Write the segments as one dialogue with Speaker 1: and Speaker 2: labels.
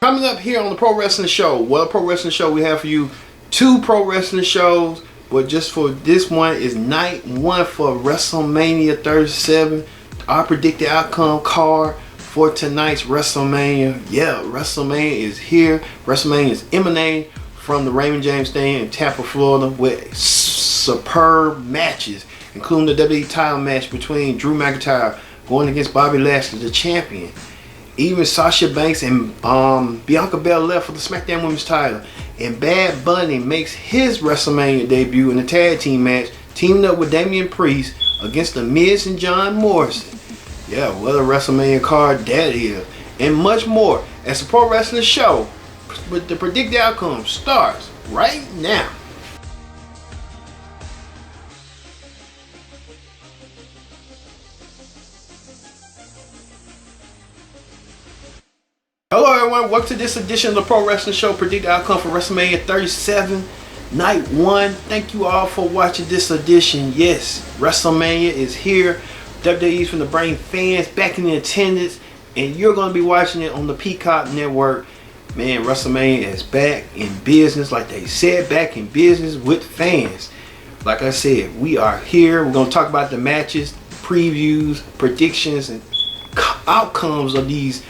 Speaker 1: Coming up here on the Pro Wrestling Show, what Pro Wrestling Show we have for you? 2 pro wrestling shows, but just for this one is night 1 for WrestleMania 37. Our predicted outcome card for tonight's WrestleMania. Yeah, WrestleMania is here. WrestleMania is emanating from the Raymond James Stadium in Tampa, Florida, with superb matches, including the WWE title match between Drew McIntyre going against Bobby Lashley, the champion. Even Sasha Banks and Bianca Belair for the SmackDown Women's title. And Bad Bunny makes his WrestleMania debut in a tag team match, teaming up with Damian Priest against The Miz and John Morrison. Yeah, what a WrestleMania card that is. And much more as the Pro Wrestling Show with the predicted outcome starts right now. Hello everyone, welcome to this edition of the Pro Wrestling Show predicted outcome for WrestleMania 37 night 1. Thank you all for watching this edition. Yes, WrestleMania is here. WWE's from the Brain fans back in attendance, and you're going to be watching it on the Peacock Network. Man, WrestleMania is back in business, like they said, back in business with fans. Like I said, we are here. We're going to talk about the matches, previews, predictions, and outcomes of these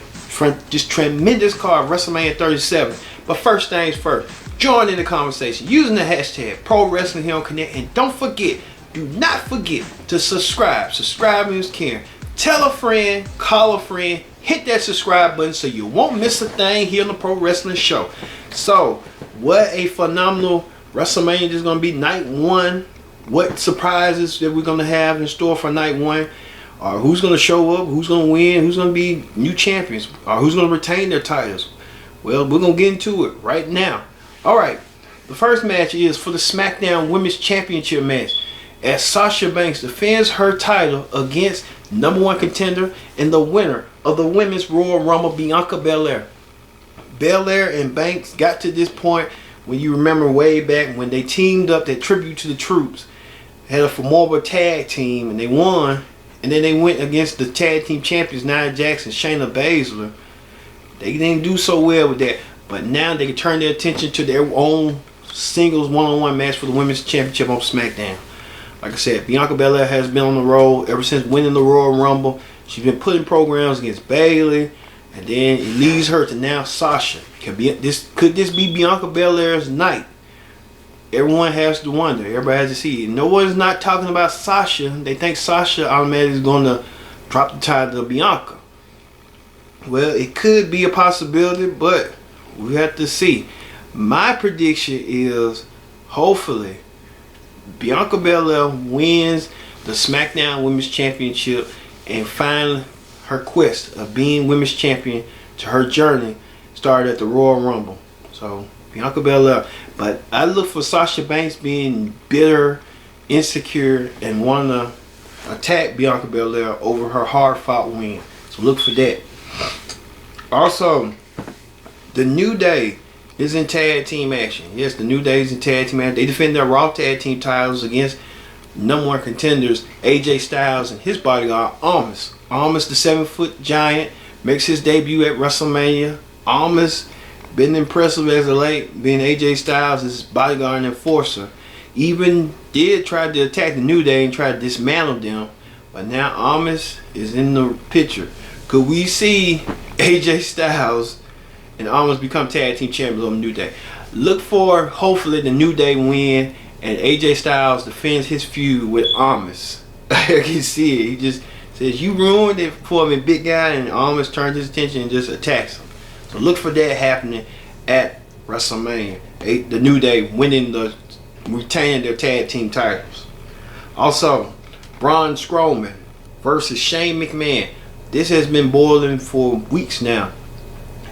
Speaker 1: this tremendous card, WrestleMania 37. But first things first, join in the conversation using the hashtag Pro Wrestling here on Connect, and don't forget, do not forget to subscribe. Subscribe is caring. Tell a friend, call a friend, hit that subscribe button so you won't miss a thing here on the Pro Wrestling Show. So, what a phenomenal WrestleMania this is going to be, night 1. What surprises that we're going to have in store for night 1? Who's going to show up, who's going to win, who's going to be new champions, or who's going to retain their titles. Well, we're going to get into it right now. Alright, the first match is for the SmackDown Women's Championship match, as Sasha Banks defends her title against #1 contender and the winner of the Women's Royal Rumble, Bianca Belair. Belair and Banks got to this point when you remember way back when they teamed up, that tribute to the troops, had a formidable tag team, and they won. And then they went against the tag team champions, Nia Jax and Shayna Baszler. They didn't do so well with that. But now they can turn their attention to their own singles one-on-one match for the Women's Championship on SmackDown. Like I said, Bianca Belair has been on the road ever since winning the Royal Rumble. She's been putting programs against Bayley. And then it leads her to now Sasha. Could this be Bianca Belair's night? Everyone has to wonder. Everybody has to see it. No one's not talking about Sasha. They think Sasha automatically is going to drop the title to Bianca. Well, it could be a possibility, but we have to see. My prediction is, hopefully, Bianca Belair wins the SmackDown Women's Championship and finally her quest of being Women's Champion to her journey started at the Royal Rumble. So, Bianca Belair. But I look for Sasha Banks being bitter, insecure, and wanting to attack Bianca Belair over her hard-fought win. So look for that. Also, the New Day is in tag team action. Yes, the New Day is in tag team action. They defend their Raw tag team titles against #1 contenders AJ Styles and his bodyguard Almas. Almas, the 7-foot giant, makes his debut at WrestleMania. Almas been impressive as of late, being AJ Styles' bodyguard and enforcer. Even did try to attack the New Day and try to dismantle them, but now Almas is in the picture. Could we see AJ Styles and Almas become tag team champions on the New Day? Look for, hopefully, the New Day win and AJ Styles defends his feud with Almas. I can see it. He just says, "You ruined it for me, big guy," and Almas turns his attention and just attacks him. So look for that happening at WrestleMania. The New Day retaining their tag team titles. Also, Braun Strowman versus Shane McMahon. This has been boiling for weeks now.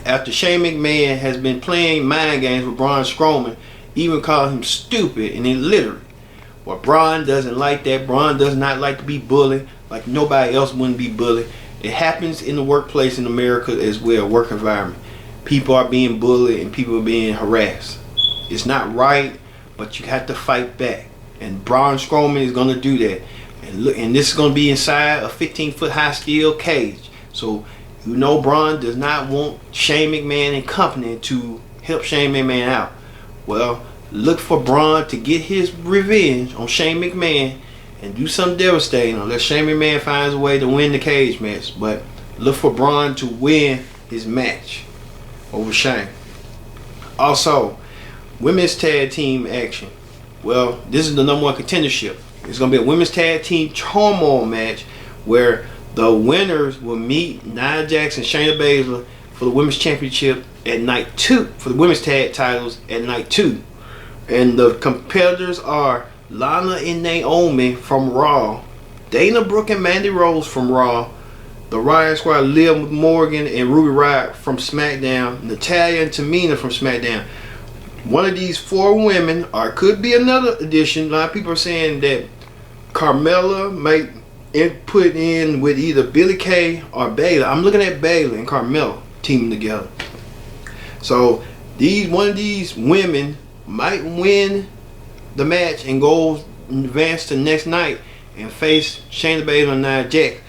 Speaker 1: After Shane McMahon has been playing mind games with Braun Strowman, even called him stupid and illiterate. Well, Braun doesn't like that. Braun does not like to be bullied, like nobody else wouldn't be bullied. It happens in the workplace in America as well, work environment. People are being bullied and people are being harassed. It's not right, but you have to fight back. And Braun Strowman is going to do that. And look, and this is going to be inside a 15-foot high steel cage. So you know BRUAN does not want Shane McMahon and company to help Shane McMahon out. Well, look for BRUAN to get his revenge on Shane McMahon and do something devastating unless Shane McMahon finds a way to win the cage match. But look for BRUAN to win his match over Shane. Also, women's tag team action. Well, this is the #1 contendership. It's going to be a women's tag team turmoil match where the winners will meet Nia Jax and Shayna Baszler for the women's championship at night 2, for the women's tag titles at night 2. And the competitors are LANA and NAOMI from Raw, Dana Brooke and Mandy Rose from Raw, the Riot Squad, Liv Morgan and Ruby Riott from SmackDown, Natalya and Tamina from SmackDown. One of these 4 women, or could be another addition. A lot of people are saying that Carmella might put in with either Billie Kay or Baylor. I'm looking at Baylor and Carmella teaming together. So one of these women might win the match and go advance to next night and face Shayna Baszler and Nia Jax.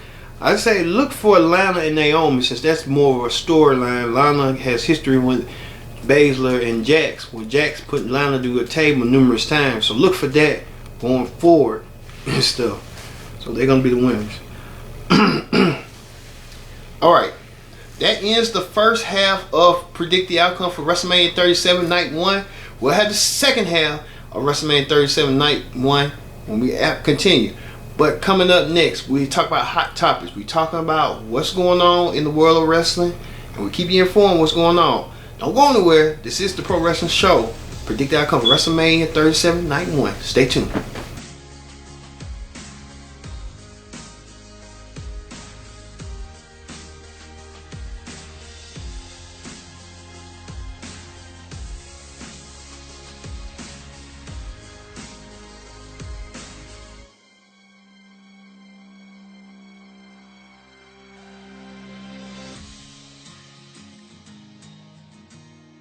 Speaker 1: I'd say look for LANA and NAOMI, since that's more of a storyline. LANA has history with Baszler and Jax, where Jax put LANA to a table numerous times. So look for that going forward and stuff. So they're gonna be the winners. Alright, that ends the first half of Predict the Outcome for WrestleMania 37 Night 1. We'll have the second half of WrestleMania 37 Night 1 when we continue. But coming up next, we talk about hot topics. We talking about what's going on in the world of wrestling, and we keep you informed what's going on. Don't go anywhere. This is the Pro Wrestling Show. Predict the Outcome for WrestleMania 37 Night 1. Stay tuned.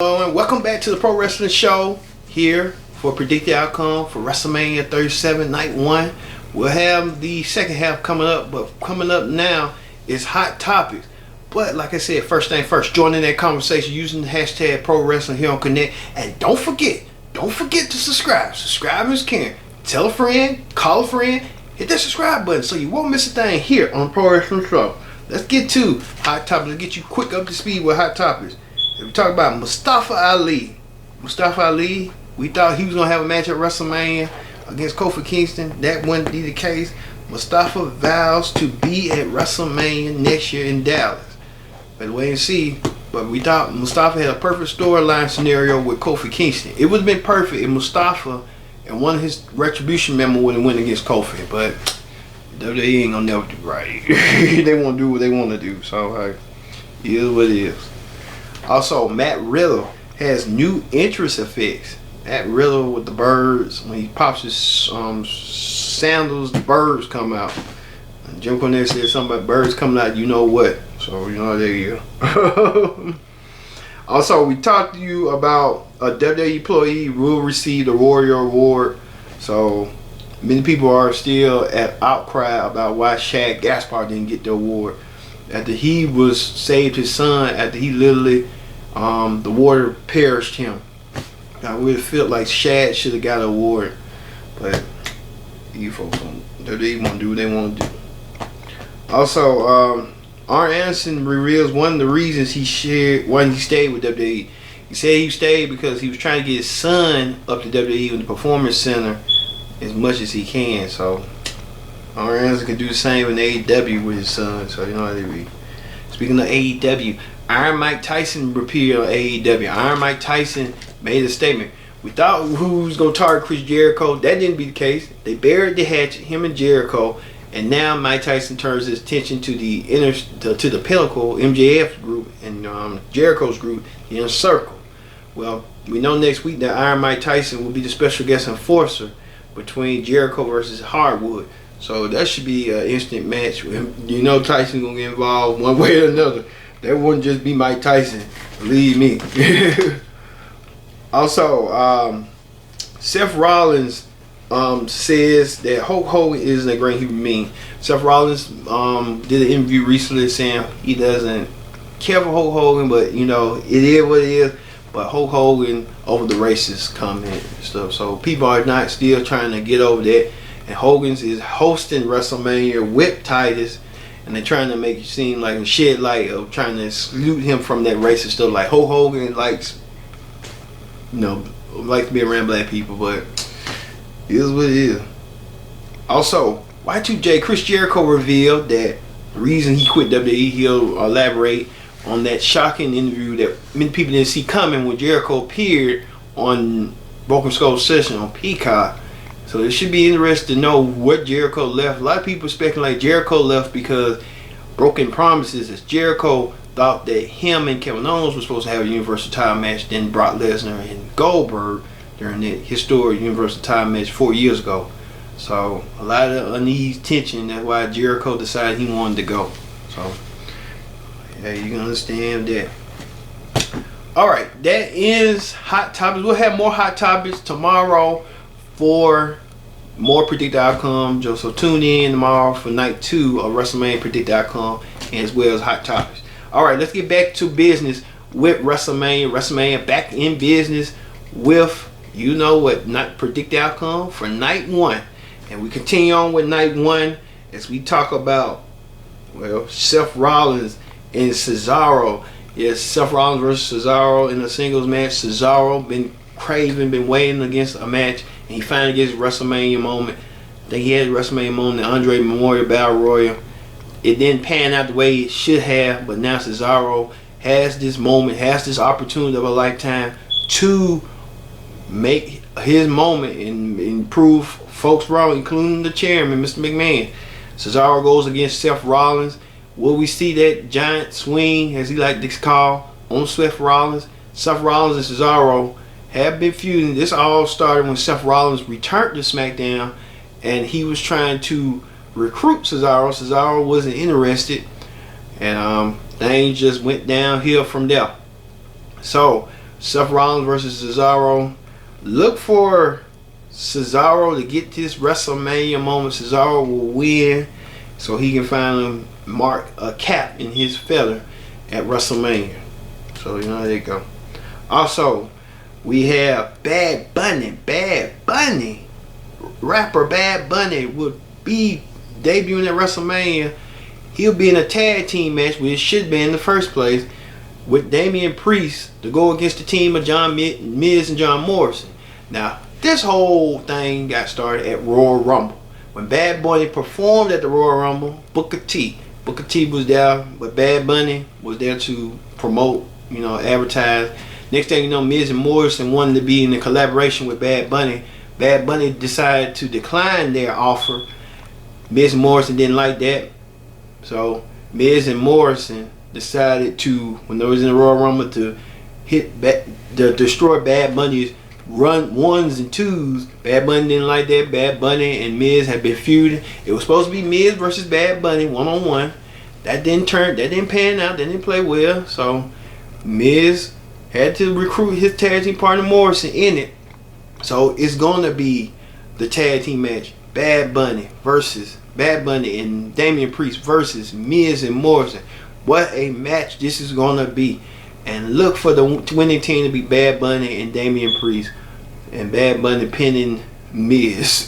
Speaker 1: And welcome back to the Pro Wrestling Show here for Predict the Outcome for WrestleMania 37 Night 1. We'll have the second half coming up, but coming up now is hot topics. But like I said, first thing first, join in that conversation using the hashtag Pro Wrestling here on Connect. And don't forget to subscribe. Subscribe is caring. Tell a friend, call a friend, hit that subscribe button so you won't miss a thing here on the Pro Wrestling Show. Let's get to hot topics. Let's get you quick up to speed with hot topics. We talk about Mustafa Ali. Mustafa Ali, we thought he was going to have a match at WrestleMania against Kofi Kingston. That wouldn't be the case. Mustafa vows to be at WrestleMania next year in Dallas. Better wait and see. But we thought Mustafa had a perfect storyline scenario with Kofi Kingston. It would have been perfect if Mustafa and one of his Retribution members would have went against Kofi. But WWE ain't going to never do right. They won't do what they want to do. So, it is what it is. Also, Matt Riddle has new entrance effects. Matt Riddle with the birds. When he pops his sandals, the birds come out. And Jim Cornette said something about birds coming out, you know what. So, there you go. Also, we talked to you about a WWE employee will receive the Warrior Award. So, many people are still at outcry about why Shad Gaspard didn't get the award. After he was saved his son, after he literally, the water perished him. I really feel like Shad should have got an award, but you folks they want to do what they want to do. Also, Arn Anderson reveals one of the reasons he stayed with WWE. He said he stayed because he was trying to get his son up to WWE in the Performance Center as much as he can. So Arn Anderson can do the same in AEW with his son, so you know how they be. Speaking of AEW, Iron Mike Tyson appeared on AEW. Iron Mike Tyson made a statement. We thought who was going to target Chris Jericho. That didn't be the case. They buried the hatchet, him and Jericho, and now Mike Tyson turns his attention to the Pinnacle, MJF group, and Jericho's group, the Inner Circle. Well, we know next week that Iron Mike Tyson will be the special guest enforcer between Jericho versus Hardwood. So that should be an instant match. You know Tyson's going to get involved one way or another. That wouldn't just be Mike Tyson. Believe me. Also, Seth Rollins says that Hulk Hogan isn't a great human being. Seth Rollins did an interview recently saying he doesn't care for Hulk Hogan, but you know, it is what it is. But Hulk Hogan over the racist comment and stuff. So people are not still trying to get over that. And Hogan's is hosting WrestleMania with Titus, and they're trying to make it seem like and shed light of trying to exclude him from that racist stuff. Like Hulk Hogan likes, you know, likes to be around black people, but it is what it is. Also, Y2J Chris Jericho revealed that the reason he quit WWE, he'll elaborate on that shocking interview that many people didn't see coming when Jericho appeared on Broken Skull Session on Peacock. So it should be interesting to know what Jericho left. A lot of people speculate Jericho left because Broken Promises, as Jericho thought that him and Kevin Owens were supposed to have a Universal title match, then Brock Lesnar and Goldberg during that historic Universal title match 4 years ago. So a lot of uneasy tension. That's why Jericho decided he wanted to go. So yeah, you can understand that. Alright, that ends Hot Topics. We'll have more Hot Topics tomorrow for more Predict Outcome. So tune in tomorrow for night 2 of WrestleMania Predict Outcome, as well as Hot Topics. Alright, let's get back to business with WrestleMania. WrestleMania back in business with, you know what, not Predict Outcome for night 1. And we continue on with night 1 as we talk about, well, Seth Rollins and Cesaro. Yes, Seth Rollins versus Cesaro in a singles match. Cesaro been waiting against a match, and he finally gets WrestleMania moment. I think he had a WrestleMania moment, the Andre Memorial Battle Royal. It didn't pan out the way it should have, but now Cesaro has this moment, has this opportunity of a lifetime to make his moment and prove folks wrong, including the chairman, Mr. McMahon. Cesaro goes against Seth Rollins. Will we see that giant swing, as he like to call, on Seth Rollins? Seth Rollins and Cesaro have been feuding. This all started when Seth Rollins returned to SmackDown, and he was trying to recruit Cesaro. Cesaro wasn't interested, and things just went downhill from there. So Seth Rollins versus Cesaro. Look for Cesaro to get this WrestleMania moment. Cesaro will win, so he can finally mark a cap in his feather at WrestleMania. So you know, there you go. Also, we have Bad Bunny. Rapper Bad Bunny will be debuting at WrestleMania. He'll be in a tag team match, which should be in the first place, with Damian Priest to go against the team of Miz and John Morrison. Now, this whole thing got started at Royal Rumble. When Bad Bunny performed at the Royal Rumble, Booker T was there, but Bad Bunny was there to promote, you know, advertise. Next thing you know, Miz and Morrison wanted to be in a collaboration with Bad Bunny. Bad Bunny decided to decline their offer. Miz and Morrison didn't like that. So Miz and Morrison decided to, when they was in the Royal Rumble, to destroy Bad Bunny's run ones and twos. Bad Bunny didn't like that. Bad Bunny and Miz had been feuding. It was supposed to be Miz versus Bad Bunny 1-on-1. That didn't pan out. That didn't play well. So Miz had to recruit his tag team partner Morrison in it. So it's gonna be the tag team match: Bad Bunny and Damian Priest versus Miz and Morrison. What a match this is gonna be! And look for the winning team to be Bad Bunny and Damian Priest, and Bad Bunny pinning Miz.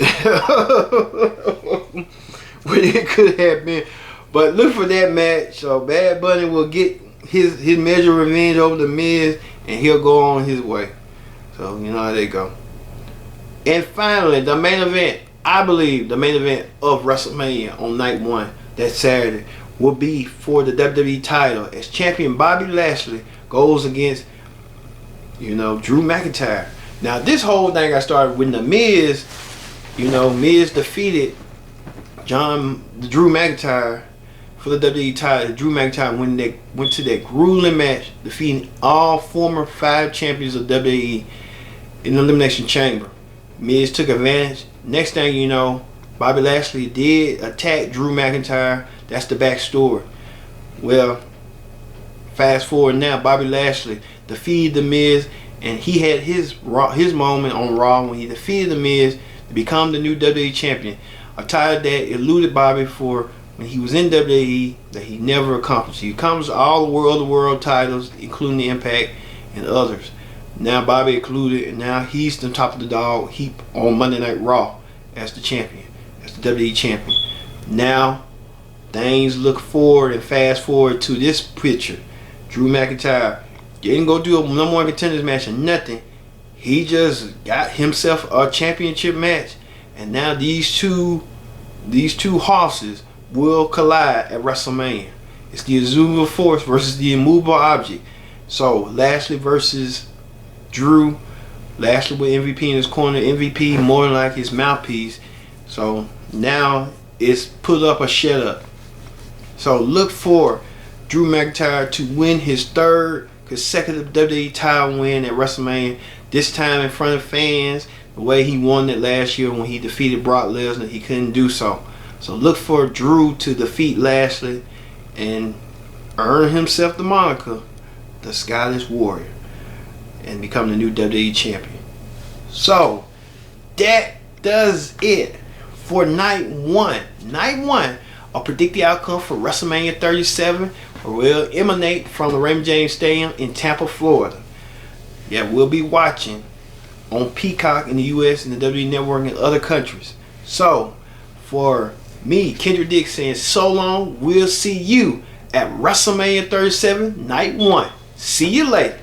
Speaker 1: What it could have been. But look for that match. So Bad Bunny will get his measure of revenge over the Miz, and he'll go on his way. So you know how they go. And finally, the main event. I believe the main event of WrestleMania on night 1, that Saturday, will be for the WWE title, as champion Bobby Lashley goes against, you know, Drew McIntyre. Now this whole thing got started when the Miz, you know, Miz defeated Drew McIntyre for the WWE title. Drew McIntyre went to that grueling match, defeating all former 5 champions of WWE in the Elimination Chamber. Miz took advantage. Next thing you know, Bobby Lashley did attack Drew McIntyre. That's the backstory. Well, fast forward now, Bobby Lashley defeated the Miz, and he had his moment on Raw when he defeated the Miz to become the new WWE champion, a title that eluded Bobby for when he was in WWE that he never accomplished. He accomplished all the world titles, including the Impact and others. Now Bobby included, and now he's the top of the dog heap on Monday Night Raw as the champion, as the WWE champion. Now things look forward and fast forward to this picture. Drew McIntyre didn't go do a number one contenders match or nothing. He just got himself a championship match, and now these two horses will collide at WrestleMania. It's the Invisible Force versus the Immovable Object. So Lashley versus Drew. Lashley with MVP in his corner. MVP more than like his mouthpiece. So now it's put up or shut up. So look for Drew McIntyre to win his third consecutive WWE title win at WrestleMania. This time in front of fans, the way he won it last year when he defeated Brock Lesnar. He couldn't do so. So look for Drew to defeat Lashley and earn himself the moniker, the Scottish Warrior, and become the new WWE champion. So that does it for night one. Night one, I'll predict the outcome for WrestleMania 37, will emanate from the Raymond James Stadium in Tampa, Florida. Yeah, we'll be watching on Peacock in the US and the WWE Network in other countries. So for me, Kendrick Dick, saying so long. We'll see you at WrestleMania 37 night one. See you later.